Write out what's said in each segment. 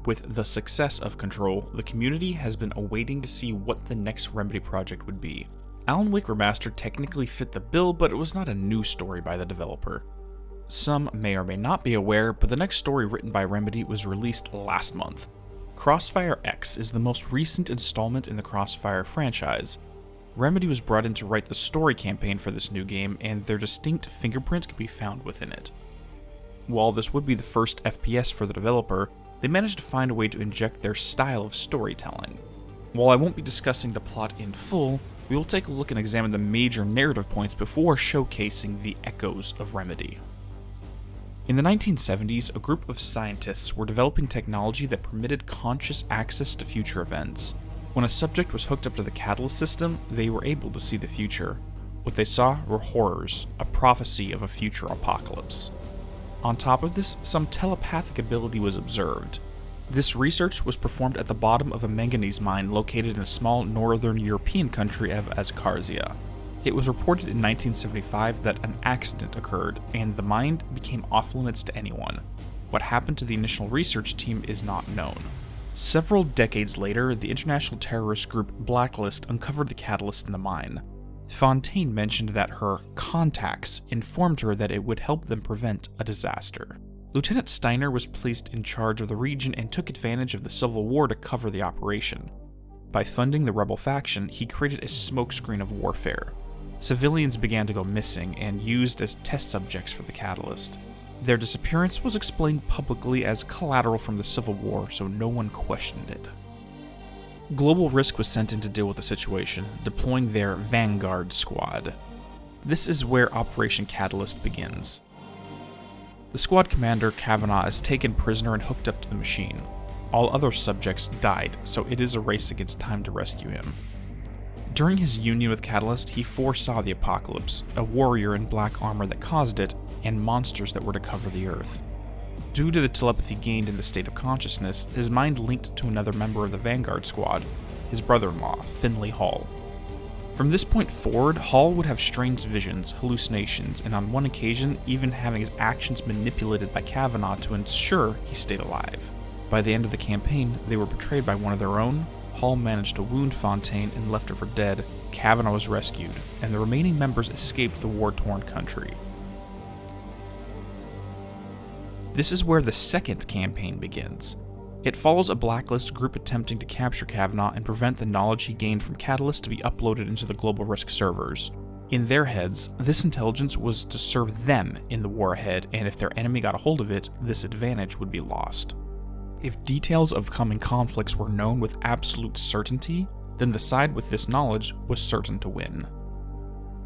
With the success of Control, the community has been awaiting to see what the next Remedy project would be. Alan Wake Remastered technically fit the bill, but it was not a new story by the developer. Some may or may not be aware, but the next story written by Remedy was released last month. Crossfire X is the most recent installment in the Crossfire franchise. Remedy was brought in to write the story campaign for this new game, and their distinct fingerprint can be found within it. While this would be the first FPS for the developer, they managed to find a way to inject their style of storytelling. While I won't be discussing the plot in full, we will take a look and examine the major narrative points before showcasing the echoes of Remedy. In the 1970s, a group of scientists were developing technology that permitted conscious access to future events. When a subject was hooked up to the catalyst system, they were able to see the future. What they saw were horrors, a prophecy of a future apocalypse. On top of this, some telepathic ability was observed. This research was performed at the bottom of a manganese mine located in a small northern European country of Azkarzia. It was reported in 1975 that an accident occurred, and the mine became off-limits to anyone. What happened to the initial research team is not known. Several decades later, the international terrorist group Blacklist uncovered the catalyst in the mine. Fontaine mentioned that her contacts informed her that it would help them prevent a disaster. Lieutenant Steiner was placed in charge of the region and took advantage of the Civil War to cover the operation. By funding the rebel faction, he created a smokescreen of warfare. Civilians began to go missing and used as test subjects for the catalyst. Their disappearance was explained publicly as collateral from the Civil War, so no one questioned it. Global Risk was sent in to deal with the situation, deploying their Vanguard Squad. This is where Operation Catalyst begins. The squad commander, Kavanaugh, is taken prisoner and hooked up to the machine. All other subjects died, so it is a race against time to rescue him. During his union with Catalyst, he foresaw the apocalypse, a warrior in black armor that caused it, and monsters that were to cover the Earth. Due to the telepathy gained in the state of consciousness, his mind linked to another member of the Vanguard Squad, his brother-in-law, Finley Hall. From this point forward, Hall would have strange visions, hallucinations, and on one occasion, even having his actions manipulated by Kavanaugh to ensure he stayed alive. By the end of the campaign, they were betrayed by one of their own. Hall managed to wound Fontaine and left her for dead. Kavanaugh was rescued, and the remaining members escaped the war-torn country. This is where the second campaign begins. It follows a Blacklist group attempting to capture Kavanaugh and prevent the knowledge he gained from Catalyst to be uploaded into the Global Risk servers. In their heads, this intelligence was to serve them in the war ahead, and if their enemy got a hold of it, this advantage would be lost. If details of coming conflicts were known with absolute certainty, then the side with this knowledge was certain to win.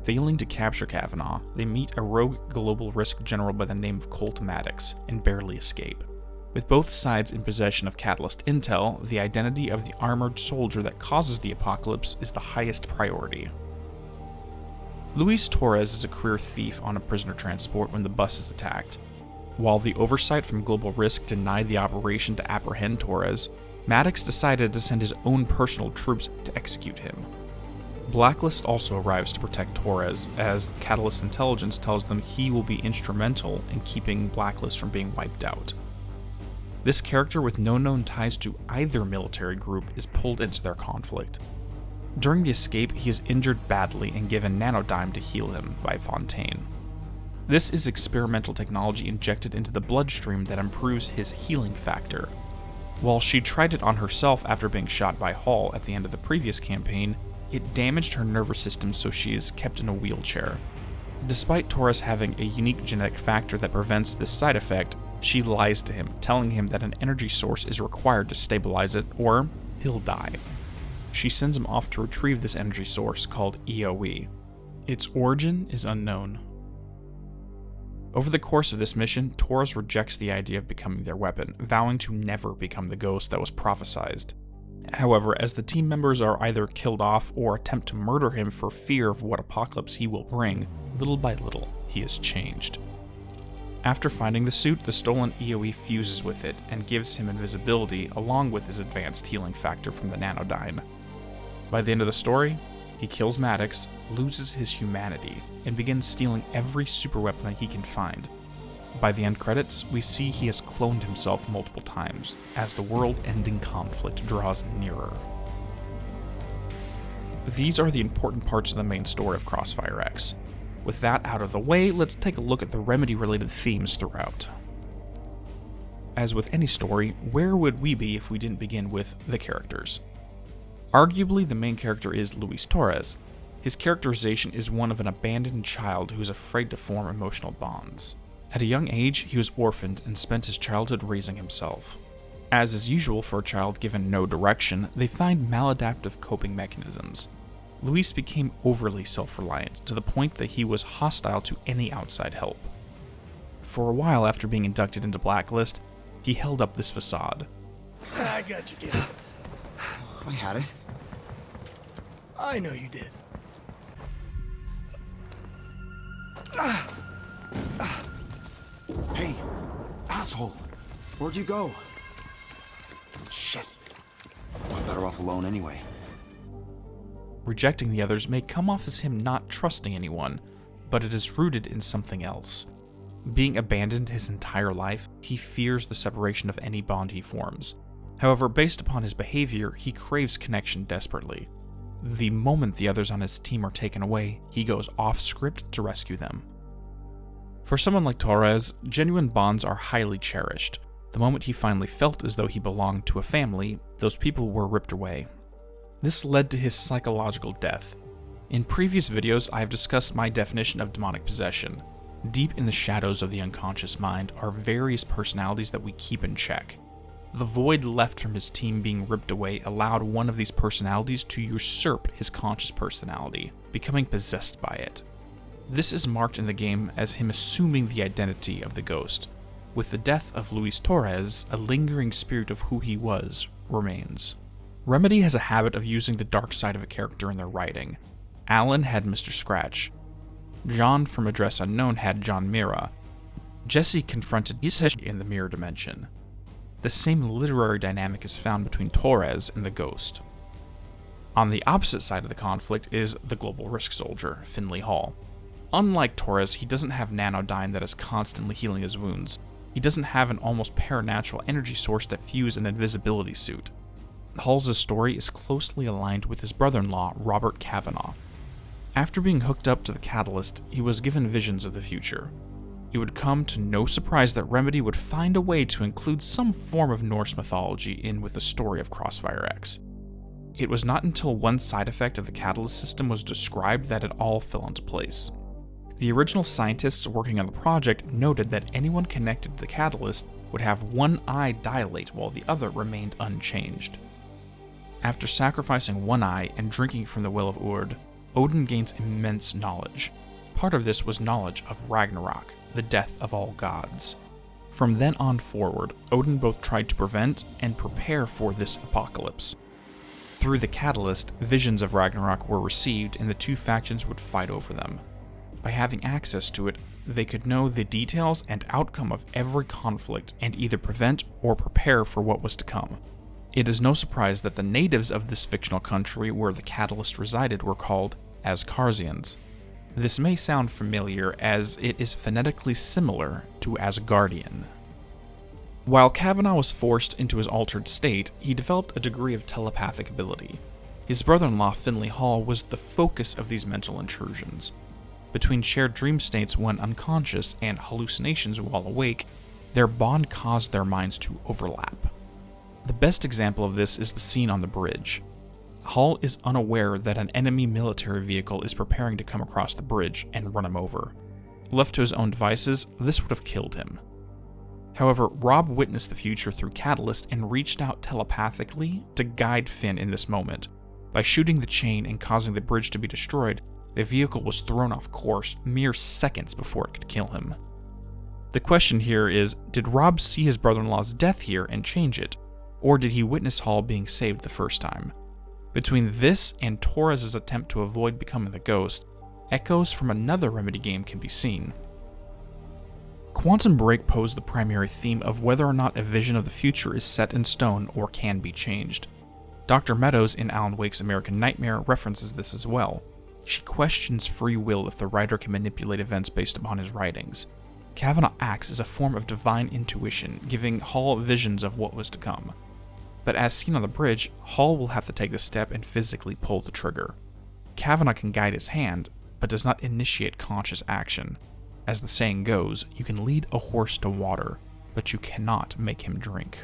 Failing to capture Kavanaugh, they meet a rogue Global Risk general by the name of Colt Maddox and barely escape. With both sides in possession of Catalyst intel, the identity of the armored soldier that causes the apocalypse is the highest priority. Luis Torres is a career thief on a prisoner transport when the bus is attacked. While the oversight from Global Risk denied the operation to apprehend Torres, Maddox decided to send his own personal troops to execute him. Blacklist also arrives to protect Torres, as Catalyst intelligence tells them he will be instrumental in keeping Blacklist from being wiped out. This character with no known ties to either military group is pulled into their conflict. During the escape, he is injured badly and given Nanodyne to heal him by Fontaine. This is experimental technology injected into the bloodstream that improves his healing factor. While she tried it on herself after being shot by Hall at the end of the previous campaign, it damaged her nervous system, so she is kept in a wheelchair. Despite Torres having a unique genetic factor that prevents this side effect, she lies to him, telling him that an energy source is required to stabilize it, or he'll die. She sends him off to retrieve this energy source called EOE. Its origin is unknown. Over the course of this mission, Torres rejects the idea of becoming their weapon, vowing to never become the ghost that was prophesized. However, as the team members are either killed off or attempt to murder him for fear of what apocalypse he will bring, little by little, he is changed. After finding the suit, the stolen EOE fuses with it and gives him invisibility along with his advanced healing factor from the Nanodyne. By the end of the story, he kills Maddox, loses his humanity and begins stealing every super weapon that he can find. By the end credits, we see he has cloned himself multiple times as the world-ending conflict draws nearer. These are the important parts of the main story of CrossfireX. With that out of the way, let's take a look at the Remedy-related themes throughout. As with any story, where would we be if we didn't begin with the characters? Arguably, the main character is Luis Torres. His characterization is one of an abandoned child who is afraid to form emotional bonds. At a young age, he was orphaned and spent his childhood raising himself. As is usual for a child given no direction, they find maladaptive coping mechanisms. Luis became overly self-reliant to the point that he was hostile to any outside help. For a while after being inducted into Blacklist, he held up this facade. I got you, kid. I had it. I know you did. Hey, asshole. Where'd you go? Shit. I'm better off alone anyway. Rejecting the others may come off as him not trusting anyone, but it is rooted in something else. Being abandoned his entire life, he fears the separation of any bond he forms. However, based upon his behavior, he craves connection desperately. The moment the others on his team are taken away, he goes off script to rescue them. For someone like Torres, genuine bonds are highly cherished. The moment he finally felt as though he belonged to a family, those people were ripped away. This led to his psychological death. In previous videos, I have discussed my definition of demonic possession. Deep in the shadows of the unconscious mind are various personalities that we keep in check. The void left from his team being ripped away allowed one of these personalities to usurp his conscious personality, becoming possessed by it. This is marked in the game as him assuming the identity of the ghost. With the death of Luis Torres, a lingering spirit of who he was remains. Remedy has a habit of using the dark side of a character in their writing. Alan had Mr. Scratch. John from Address Unknown had John Mira. Jesse confronted Isesh in the mirror dimension. The same literary dynamic is found between Torres and the ghost. On the opposite side of the conflict is the global risk soldier, Finley Hall. Unlike Torres, he doesn't have nanodyne that is constantly healing his wounds. He doesn't have an almost paranatural energy source that fused an invisibility suit. Hall's story is closely aligned with his brother-in-law, Robert Kavanaugh. After being hooked up to the Catalyst, he was given visions of the future. It would come to no surprise that Remedy would find a way to include some form of Norse mythology in with the story of CrossfireX. It was not until one side effect of the Catalyst system was described that it all fell into place. The original scientists working on the project noted that anyone connected to the Catalyst would have one eye dilate while the other remained unchanged. After sacrificing one eye and drinking from the Well of Urd, Odin gains immense knowledge. Part of this was knowledge of Ragnarok, the death of all gods. From then on forward, Odin both tried to prevent and prepare for this apocalypse. Through the Catalyst, visions of Ragnarok were received and the two factions would fight over them. By having access to it, they could know the details and outcome of every conflict and either prevent or prepare for what was to come. It is no surprise that the natives of this fictional country where the Catalyst resided were called Asgardians. This may sound familiar as it is phonetically similar to Asgardian. While Kavanaugh was forced into his altered state, he developed a degree of telepathic ability. His brother-in-law Finley Hall was the focus of these mental intrusions. Between shared dream states when unconscious and hallucinations while awake, their bond caused their minds to overlap. The best example of this is the scene on the bridge. Hall is unaware that an enemy military vehicle is preparing to come across the bridge and run him over. Left to his own devices, this would have killed him. However, Rob witnessed the future through Catalyst and reached out telepathically to guide Finn in this moment. By shooting the chain and causing the bridge to be destroyed, the vehicle was thrown off course mere seconds before it could kill him. The question here is, did Rob see his brother-in-law's death here and change it? Or did he witness Hall being saved the first time? Between this and Torres' attempt to avoid becoming the ghost, echoes from another Remedy game can be seen. Quantum Break posed the primary theme of whether or not a vision of the future is set in stone or can be changed. Dr. Meadows in Alan Wake's American Nightmare references this as well. She questions free will if the writer can manipulate events based upon his writings. Kavanaugh acts as a form of divine intuition, giving Hall visions of what was to come. But as seen on the bridge, Hall will have to take the step and physically pull the trigger. Kavanaugh can guide his hand, but does not initiate conscious action. As the saying goes, you can lead a horse to water, but you cannot make him drink.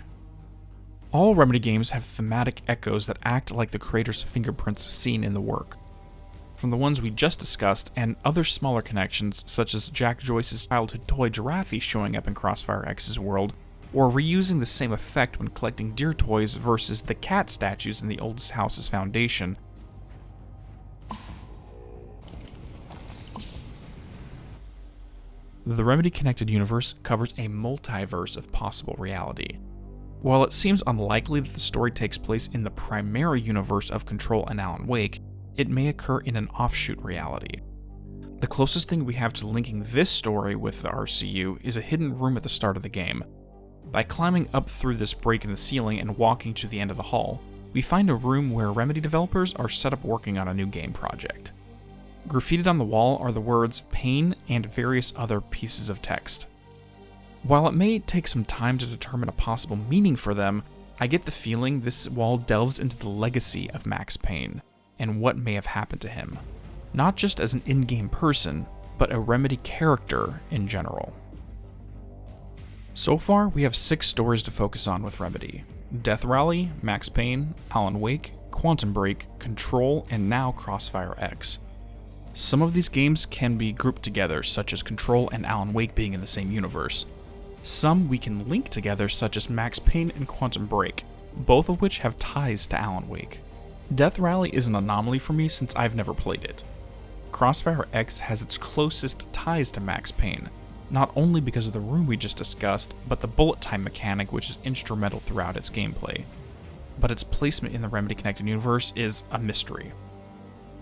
All Remedy games have thematic echoes that act like the creator's fingerprints seen in the work. From the ones we just discussed, and other smaller connections, such as Jack Joyce's childhood toy Giraffe showing up in Crossfire X's world, or reusing the same effect when collecting deer toys versus the cat statues in the oldest house's foundation. The Remedy Connected Universe covers a multiverse of possible reality. While it seems unlikely that the story takes place in the primary universe of Control and Alan Wake, it may occur in an offshoot reality. The closest thing we have to linking this story with the RCU is a hidden room at the start of the game. By climbing up through this break in the ceiling and walking to the end of the hall, we find a room where Remedy developers are set up working on a new game project. Graffitied on the wall are the words "pain" and various other pieces of text. While it may take some time to determine a possible meaning for them, I get the feeling this wall delves into the legacy of Max Payne, and what may have happened to him. Not just as an in-game person, but a Remedy character in general. So far, we have 6 stories to focus on with Remedy: Death Rally, Max Payne, Alan Wake, Quantum Break, Control, and now Crossfire X. Some of these games can be grouped together, such as Control and Alan Wake being in the same universe. Some we can link together, such as Max Payne and Quantum Break, both of which have ties to Alan Wake. Death Rally is an anomaly for me since I've never played it. Crossfire X has its closest ties to Max Payne, not only because of the room we just discussed, but the bullet time mechanic which is instrumental throughout its gameplay. But its placement in the Remedy Connected Universe is a mystery.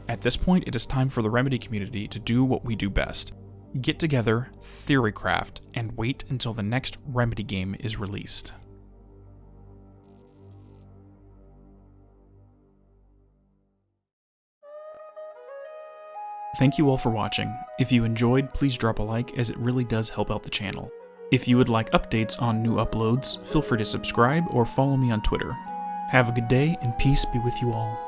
At this point, it is time for the Remedy community to do what we do best: get together, theorycraft, and wait until the next Remedy game is released. Thank you all for watching. If you enjoyed, please drop a like, as it really does help out the channel. If you would like updates on new uploads, feel free to subscribe or follow me on Twitter. Have a good day, and peace be with you all.